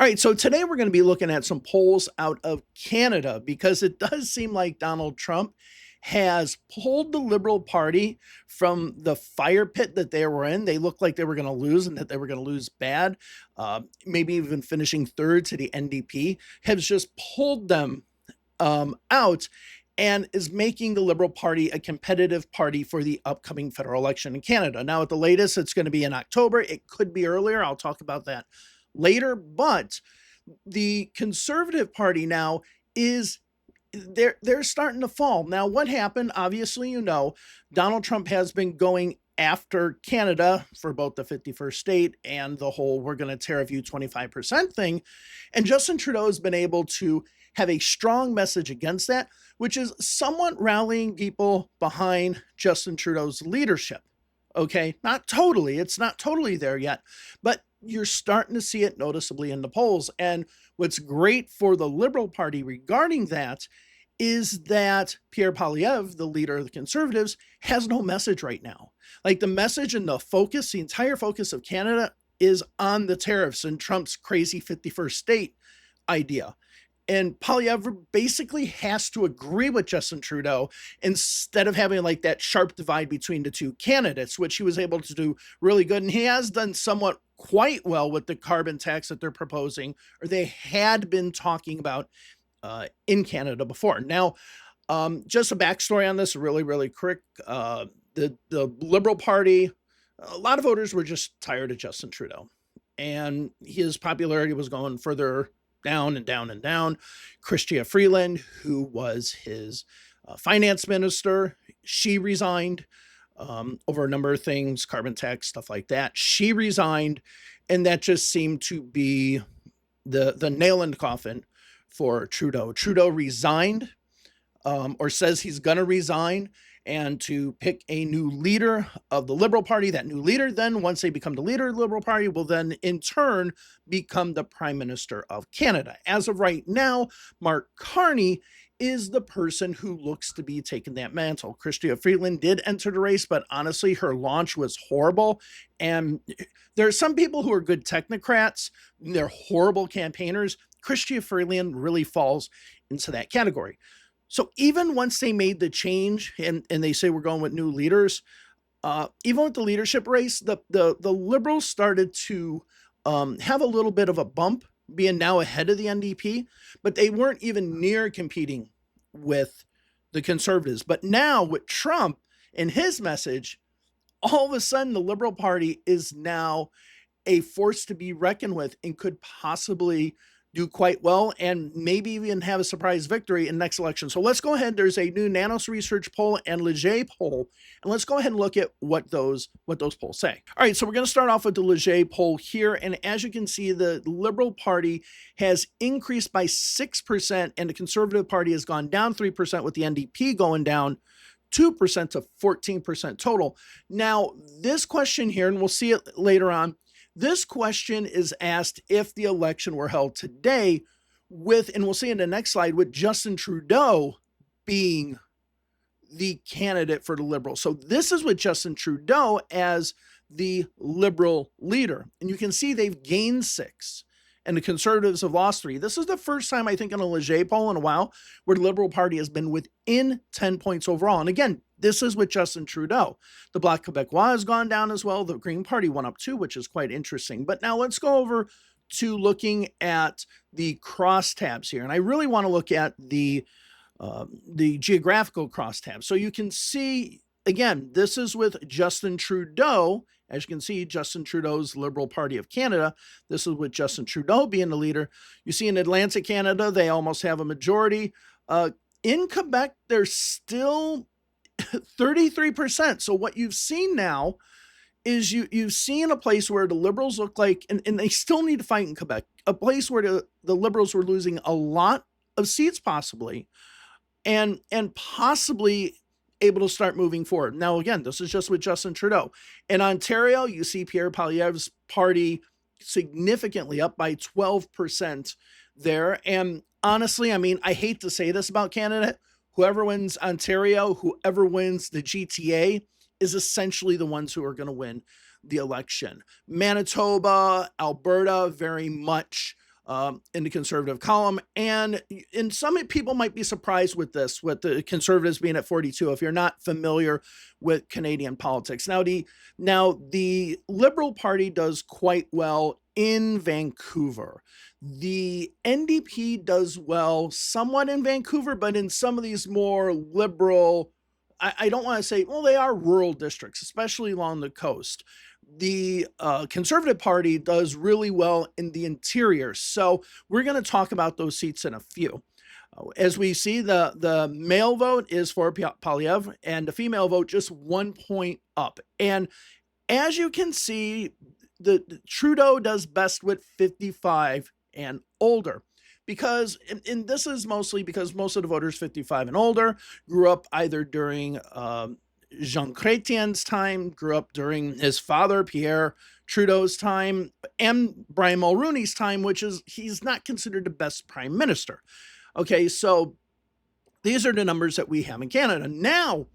All right, so today we're going to be looking at some polls out of Canada because it does seem like Donald Trump has pulled the Liberal Party from the fire pit that they were in. They looked like they were going to lose and that they were going to lose bad, maybe even finishing third to the NDP, has just pulled them out and is making the Liberal Party a competitive party for the upcoming federal election in Canada. Now, at the latest, it's going to be in October. It could be earlier. I'll talk about that later, but the Conservative Party now is they're starting to fall. Now, what happened? Obviously, Donald Trump has been going after Canada for both the 51st state and the whole we're going to tariff you 25% thing. And Justin Trudeau has been able to have a strong message against that, which is somewhat rallying people behind Justin Trudeau's leadership. Okay, not totally. It's not totally there yet, but you're starting to see it noticeably in the polls. And what's great for the Liberal Party regarding that is that Pierre Poilievre, the leader of the Conservatives, has no message right now. Like the message and the focus, the entire focus of Canada is on the tariffs and Trump's crazy 51st state idea. And Poilievre basically has to agree with Justin Trudeau instead of having like that sharp divide between the two candidates, which he was able to do really good. And he has done somewhat quite well with the carbon tax that they're proposing, or they had been talking about in Canada before. Now, just a backstory on this, really, really quick. The Liberal Party, a lot of voters were just tired of Justin Trudeau, and his popularity was going further down and down and down. Chrystia Freeland, who was his finance minister, she resigned over a number of things, carbon tax, stuff like that. She resigned, and that just seemed to be the nail in the coffin for Trudeau. Trudeau resigned, or says he's going to resign, and to pick a new leader of the Liberal Party. That new leader then, once they become the leader of the Liberal Party, will then in turn become the Prime Minister of Canada. As of right now, Mark Carney is the person who looks to be taking that mantle. Chrystia Freeland did enter the race, but honestly, her launch was horrible. And there are some people who are good technocrats, they're horrible campaigners. Chrystia Freeland really falls into that category. So even once they made the change and they say we're going with new leaders, even with the leadership race, the Liberals started to have a little bit of a bump, being now ahead of the NDP, but they weren't even near competing with the Conservatives. But now with Trump and his message, all of a sudden the Liberal Party is now a force to be reckoned with and could possibly do quite well and maybe even have a surprise victory in next election. So let's go ahead. There's a new Nanos research poll and Leger poll, and let's go ahead and look at what those polls say. All right, so we're going to start off with the Leger poll here, and as you can see, the Liberal Party has increased by 6%, and the Conservative Party has gone down 3%, with the NDP going down 2% to 14% total. Now, this question here, and we'll see it later on, this question is asked if the election were held today with, and we'll see in the next slide, with Justin Trudeau being the candidate for the Liberals. So this is with Justin Trudeau as the Liberal leader. And you can see they've gained 6 and the Conservatives have lost 3. This is the first time, I think, in a Leger poll in a while where the Liberal Party has been within 10 points overall. And again, this is with Justin Trudeau. The Bloc Québécois has gone down as well. The Green Party went up too, which is quite interesting. But now let's go over to looking at the crosstabs here. And I really want to look at the geographical crosstabs. So you can see, again, this is with Justin Trudeau. As you can see, Justin Trudeau's Liberal Party of Canada. This is with Justin Trudeau being the leader. You see in Atlantic Canada, they almost have a majority. In Quebec, they're still 33%. So what you've seen now is you've seen a place where the Liberals look like, and they still need to fight in Quebec, a place where the Liberals were losing a lot of seats possibly, and possibly able to start moving forward. Now, again, this is just with Justin Trudeau. In Ontario, you see Pierre Poilievre's party significantly up by 12% there. And honestly, I mean, I hate to say this about Canada, whoever wins Ontario, whoever wins the GTA is essentially the ones who are going to win the election. Manitoba, Alberta, very much in the conservative column. And some people might be surprised with this, with the conservatives being at 42, if you're not familiar with Canadian politics. Now the Liberal Party does quite well in Vancouver. The NDP does well somewhat in Vancouver, but in some of these more liberal, I don't want to say, well, they are rural districts, especially along the coast. The Conservative Party does really well in the interior. So we're going to talk about those seats in a few. As we see, the male vote is for Poilievre, and the female vote just 1 point up. And as you can see, the Trudeau does best with 55 and older, because and this is mostly because most of the voters 55 and older grew up either during Jean Chrétien's time, grew up during his father Pierre Trudeau's time, and Brian Mulroney's time, which is he's not considered the best prime minister. Okay, so these are the numbers that we have in Canada. Now,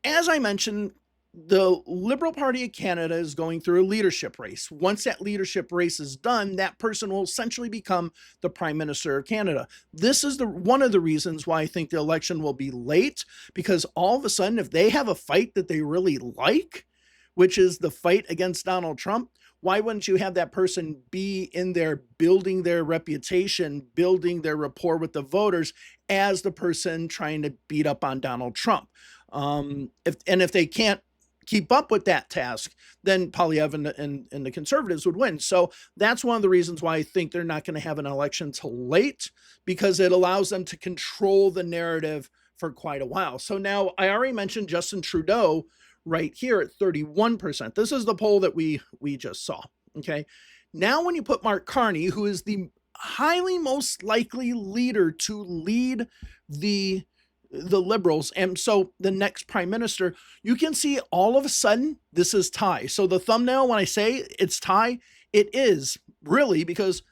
as I mentioned, the Liberal Party of Canada is going through a leadership race. Once that leadership race is done, that person will essentially become the Prime Minister of Canada. This is one of the reasons why I think the election will be late, because all of a sudden, if they have a fight that they really like, which is the fight against Donald Trump, why wouldn't you have that person be in there building their reputation, building their rapport with the voters as the person trying to beat up on Donald Trump? If they can't keep up with that task, then Poilievre and the Conservatives would win. So that's one of the reasons why I think they're not going to have an election till late, because it allows them to control the narrative for quite a while. So now I already mentioned Justin Trudeau right here at 31%. This is the poll that we just saw. Okay. Now, when you put Mark Carney, who is the highly most likely leader to lead the Liberals, and so the next prime minister, you can see all of a sudden this is tie. So the thumbnail, when I say it's tie, it is really, because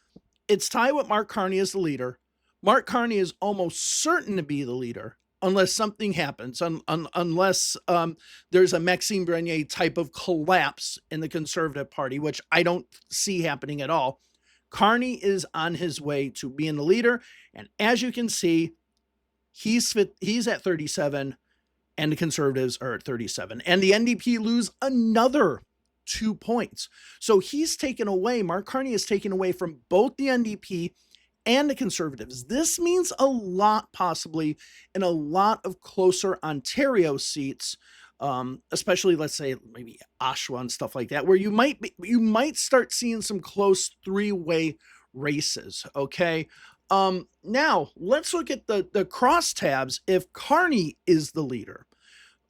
it's tie with Mark Carney as the leader. Mark Carney is almost certain to be the leader unless something happens, unless there's a Maxime Bernier type of collapse in the Conservative Party, which I don't see happening at all. Carney is on his way to being the leader, and as you can see, he's at 37, and the Conservatives are at 37, and the NDP lose another 2 points. So Mark Carney is taken away from both the NDP and the Conservatives. This means a lot, possibly, in a lot of closer Ontario seats, especially, let's say, maybe Oshawa and stuff like that, where you might start seeing some close three-way races. Okay. Now let's look at the crosstabs if Carney is the leader.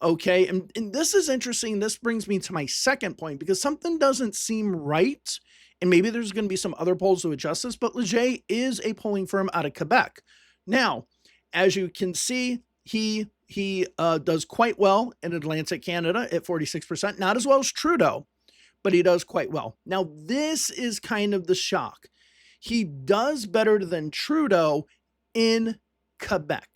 Okay. And this is interesting. This brings me to my second point, because something doesn't seem right. And maybe there's going to be some other polls to adjust this, but Leger is a polling firm out of Quebec. Now, as you can see, he does quite well in Atlantic Canada at 46%, not as well as Trudeau, but he does quite well. Now, this is kind of the shock. He does better than Trudeau in Quebec.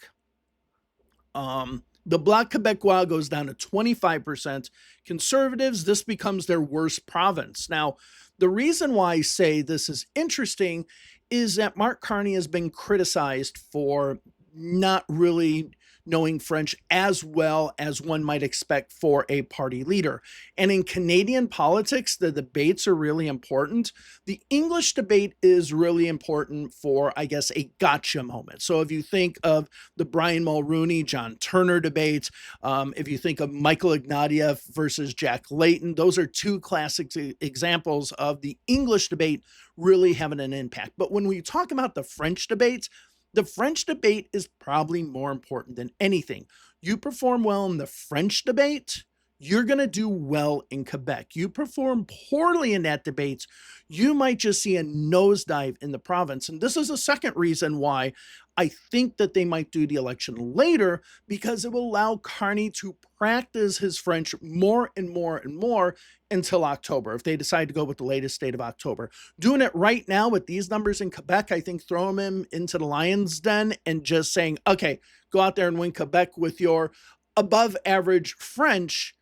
The Bloc Québécois goes down to 25%. Conservatives, this becomes their worst province. Now, the reason why I say this is interesting is that Mark Carney has been criticized for not really knowing French as well as one might expect for a party leader. And in Canadian politics, the debates are really important. The English debate is really important for, I guess, a gotcha moment. So if you think of the Brian Mulroney, John Turner debate, if you think of Michael Ignatieff versus Jack Layton, those are two classic examples of the English debate really having an impact. But when we talk about the French debates, the French debate is probably more important than anything. You perform well in the French debate, you're going to do well in Quebec. You perform poorly in that debate, you might just see a nosedive in the province. And this is a second reason why I think that they might do the election later, because it will allow Carney to practice his French more and more and more until October, if they decide to go with the latest date of October. Doing it right now with these numbers in Quebec, I think throwing him into the lion's den and just saying, okay, go out there and win Quebec with your above average French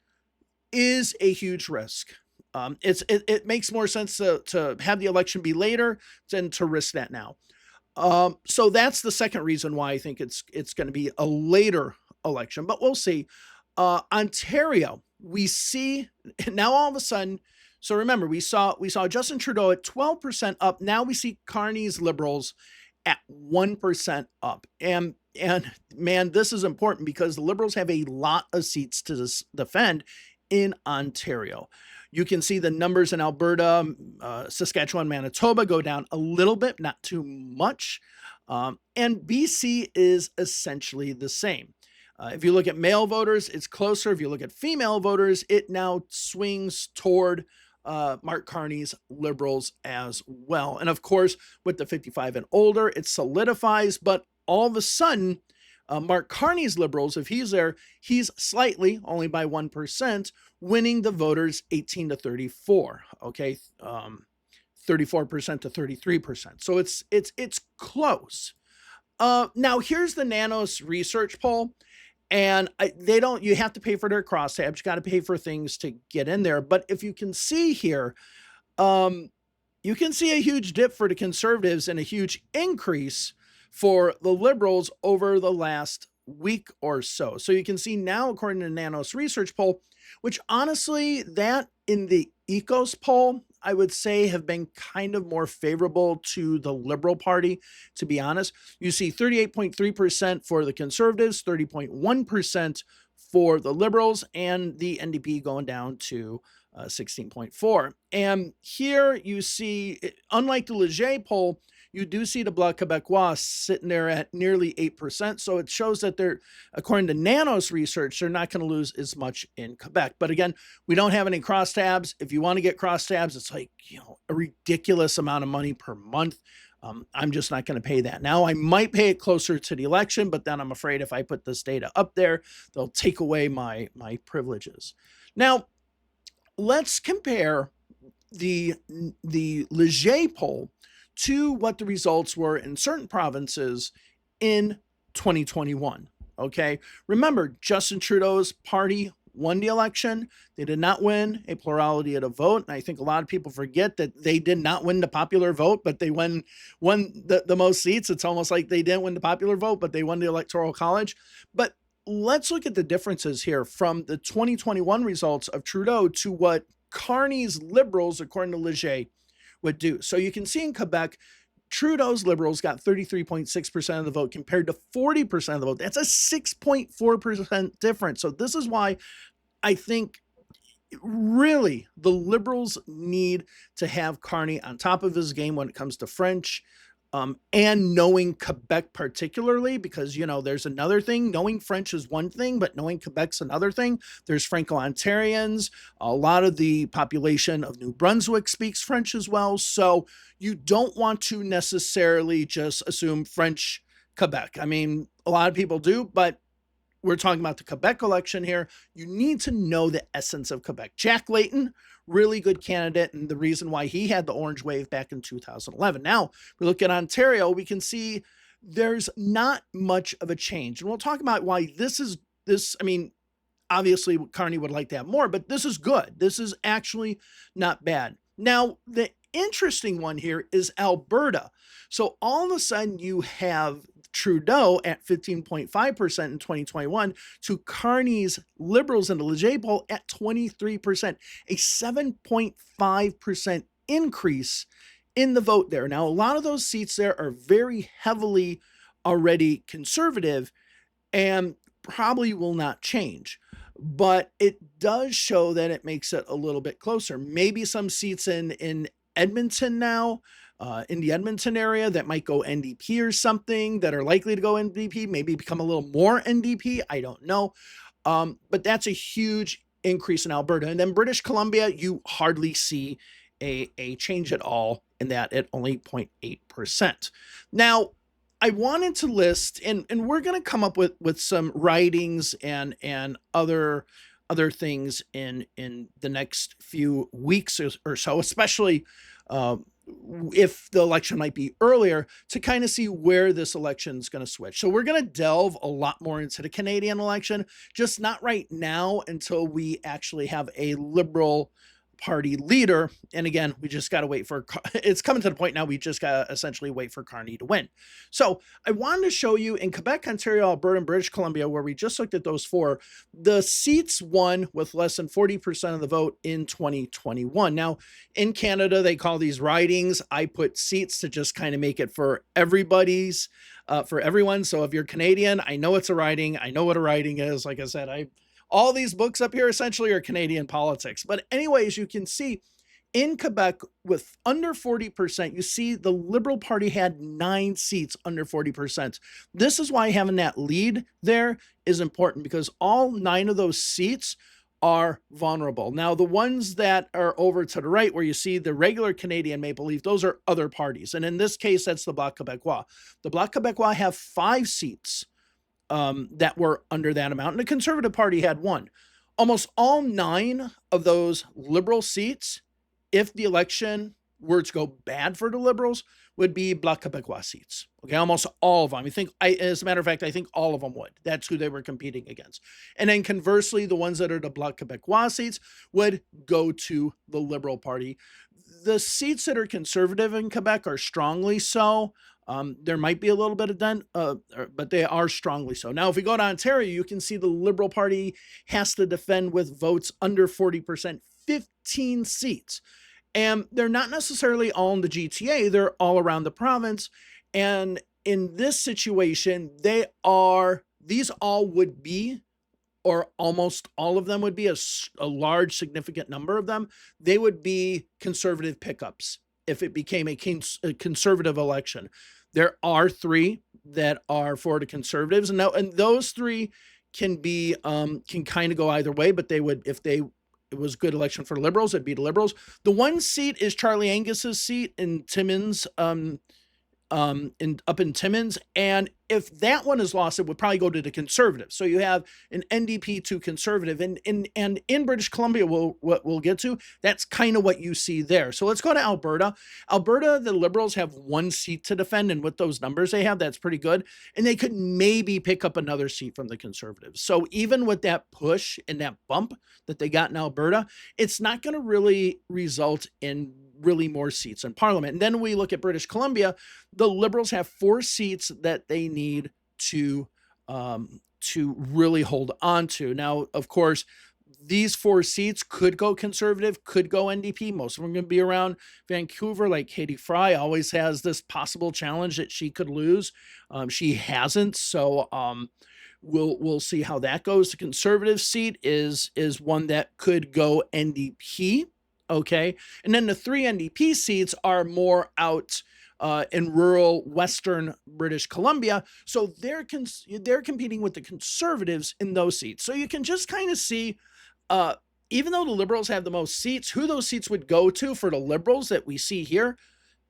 is a huge risk. It makes more sense to have the election be later than to risk that now. So that's the second reason why I think it's going to be a later election, but we'll see. Ontario, we see now all of a sudden. So remember, we saw Justin Trudeau at 12% up. Now we see Carney's Liberals at 1% up, and man, this is important because the Liberals have a lot of seats to defend in Ontario. You can see the numbers in Alberta, Saskatchewan, Manitoba go down a little bit, not too much. And BC is essentially the same. If you look at male voters, it's closer. If you look at female voters, it now swings toward Mark Carney's Liberals as well. And of course, with the 55 and older, it solidifies, but all of a sudden, Mark Carney's Liberals, if he's there, he's slightly, only by 1%, winning the voters 18 to 34. Okay, 34% to 33%. So it's close. Now here's the Nanos research poll, and you have to pay for their crosstabs. You got to pay for things to get in there. But if you can see here, you can see a huge dip for the Conservatives and a huge increase for the Liberals over the last week or so. So you can see now, according to Nanos research poll, which honestly, that in the Ecos poll, I would say have been kind of more favorable to the Liberal Party, to be honest. You see 38.3% for the Conservatives, 30.1% for the Liberals, and the NDP going down to 16.4%. And here you see, unlike the Leger poll, you do see the Bloc Québécois sitting there at nearly 8%. So it shows that they're, according to Nanos research, they're not going to lose as much in Quebec. But again, we don't have any crosstabs. If you want to get crosstabs, it's like, a ridiculous amount of money per month. I'm just not going to pay that. Now, I might pay it closer to the election, but then I'm afraid if I put this data up there, they'll take away my privileges. Now, let's compare the Leger poll to what the results were in certain provinces in 2021. Okay, remember, Justin Trudeau's party won the election. They did not win a plurality of the vote, and I think a lot of people forget that they did not win the popular vote, but they won the most seats. It's almost like they didn't win the popular vote, but they won the Electoral College. But let's look at the differences here from the 2021 results of Trudeau to what Carney's Liberals, according to Leger, would do. So you can see in Quebec, Trudeau's Liberals got 33.6% of the vote compared to 40% of the vote. That's a 6.4% difference. So this is why I think really the Liberals need to have Carney on top of his game when it comes to French, and knowing Quebec particularly, because, there's another thing. Knowing French is one thing, but knowing Quebec's another thing. There's Franco-Ontarians. A lot of the population of New Brunswick speaks French as well. So you don't want to necessarily just assume French Quebec. I mean, a lot of people do, but we're talking about the Quebec election here. You need to know the essence of Quebec. Jack Layton, really good candidate, and the reason why he had the orange wave back in 2011. Now, we look at Ontario, we can see there's not much of a change. And we'll talk about why I mean, obviously Carney would like to have more, but this is good. This is actually not bad. Now, the interesting one here is Alberta. So all of a sudden you have Trudeau at 15.5% in 2021 to Carney's Liberals in the Leger poll at 23%, a 7.5% increase in the vote there. Now, a lot of those seats there are very heavily already conservative and probably will not change. But it does show that it makes it a little bit closer. Maybe some seats in Edmonton now, in the Edmonton area that might go NDP or something, that are likely to go NDP, maybe become a little more NDP. I don't know. But that's a huge increase in Alberta. And then British Columbia, you hardly see a change at all in that at only 0.8%. Now, I wanted to list, and we're going to come up with some writings and other things in the next few weeks or so, especially if the election might be earlier, to kind of see where this election is going to switch. So we're going to delve a lot more into the Canadian election, just not right now until we actually have a Liberal party leader. And again, we just got to wait for it's coming to the point now. We just got to essentially wait for Carney to win. So I wanted to show you in Quebec, Ontario, Alberta, and British Columbia, where we just looked at those four, the seats won with less than 40% of the vote in 2021. Now, in Canada, they call these ridings. I put seats to just kind of make it for everybody's, for everyone. So if you're Canadian, I know it's a riding. I know what a riding is. Like I said, all these books up here essentially are Canadian politics. But anyways, you can see in Quebec with under 40%, you see the Liberal Party had 9 seats under 40%. This is why having that lead there is important, because all 9 of those seats are vulnerable. Now, the ones that are over to the right, where you see the regular Canadian Maple Leaf, those are other parties. And in this case, that's the Bloc Québécois. The Bloc Québécois have 5 seats that were under that amount, and the Conservative Party had 1. Almost all 9 of those Liberal seats, if the election were to go bad for the Liberals, would be Bloc Québécois seats. Okay, almost all of them. As a matter of fact, I think all of them would. That's who they were competing against. And then conversely, the ones that are the Bloc Québécois seats would go to the Liberal Party. The seats that are Conservative in Quebec are strongly so. There might be a little bit of dent, but they are strongly so. Now, if we go to Ontario, you can see the Liberal Party has to defend with votes under 40%, 15 seats. And they're not necessarily all in the GTA. They're all around the province. And in this situation, these all would be, or almost all of them would be, a large, significant number of them, they would be Conservative pickups if it became a Conservative election. There are 3 that are for the Conservatives, and those 3 can kind of go either way, but they would, if it was a good election for the Liberals, it'd be the Liberals. The one seat is Charlie Angus's seat in Timmins, up in Timmins, and if that one is lost, it would probably go to the Conservatives. So you have an NDP to Conservative, and in British Columbia, what we'll get to, that's kind of what you see there. So let's go to Alberta. Alberta, the Liberals have 1 seat to defend, and with those numbers they have, that's pretty good. And they could maybe pick up another seat from the Conservatives. So even with that push and that bump that they got in Alberta, it's not going to really result in really more seats in Parliament. And then we look at British Columbia, the Liberals have 4 seats that they need to really hold on to. Now, of course, these 4 seats could go Conservative, could go NDP. Most of them are going to be around Vancouver. Like Katie Fry always has this possible challenge that she could lose. She hasn't, so we'll see how that goes. The Conservative seat is one that could go NDP. Okay, and then the 3 NDP seats are more out in rural Western British Columbia, so they're competing with the Conservatives in those seats. So you can just kind of see, even though the Liberals have the most seats, who those seats would go to for the Liberals that we see here,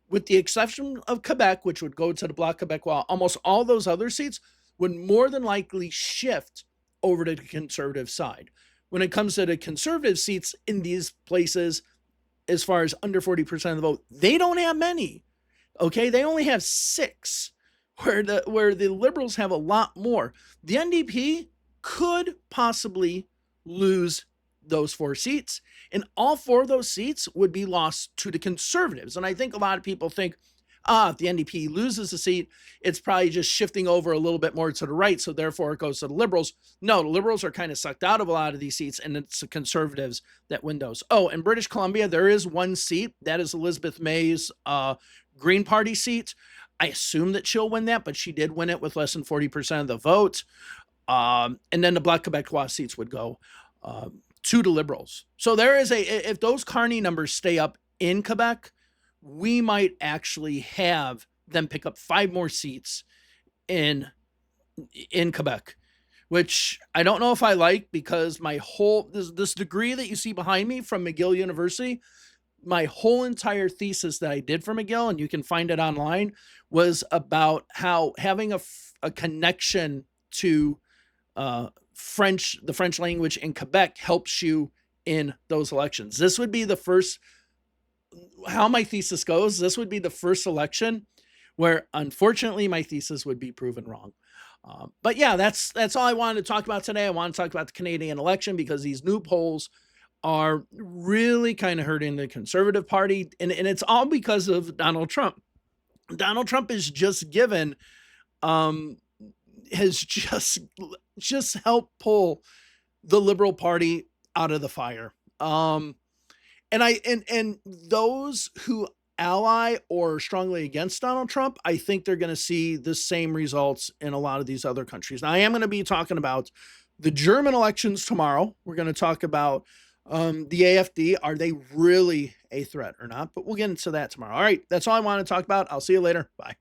with the exception of Quebec, which would go to the Bloc Québécois. Almost all those other seats would more than likely shift over to the Conservative side. When it comes to the Conservative seats in these places, as far as under 40% of the vote, they don't have many. Okay, they only have 6, where the Liberals have a lot more. The NDP could possibly lose those 4 seats, and all 4 of those seats would be lost to the Conservatives. And I think a lot of people think, if the NDP loses a seat, it's probably just shifting over a little bit more to the right, so therefore it goes to the Liberals. No, the Liberals are kind of sucked out of a lot of these seats, and it's the Conservatives that win those. Oh, in British Columbia, there is 1 seat. That is Elizabeth May's Green Party seat. I assume that she'll win that, but she did win it with less than 40% of the vote. And then the Bloc Québécois seats would go to the Liberals. So there is if those Carney numbers stay up in Quebec, we might actually have them pick up 5 more seats in Quebec, which I don't know if I like, because my whole, this degree that you see behind me from McGill University, my whole entire thesis that I did for McGill, and you can find it online, was about how having a connection to the French language in Quebec helps you in those elections. This would be the first, how my thesis goes, this would be the first election where unfortunately my thesis would be proven wrong. But yeah, that's all I wanted to talk about today. I want to talk about the Canadian election, because these new polls are really kind of hurting the Conservative Party. And it's all because of Donald Trump. Donald Trump is just given, um, has just helped pull the Liberal Party out of the fire. And those who ally or strongly against Donald Trump, I think they're going to see the same results in a lot of these other countries. Now, I am going to be talking about the German elections tomorrow. We're going to talk about the AfD. Are they really a threat or not? But we'll get into that tomorrow. All right, that's all I want to talk about. I'll see you later. Bye.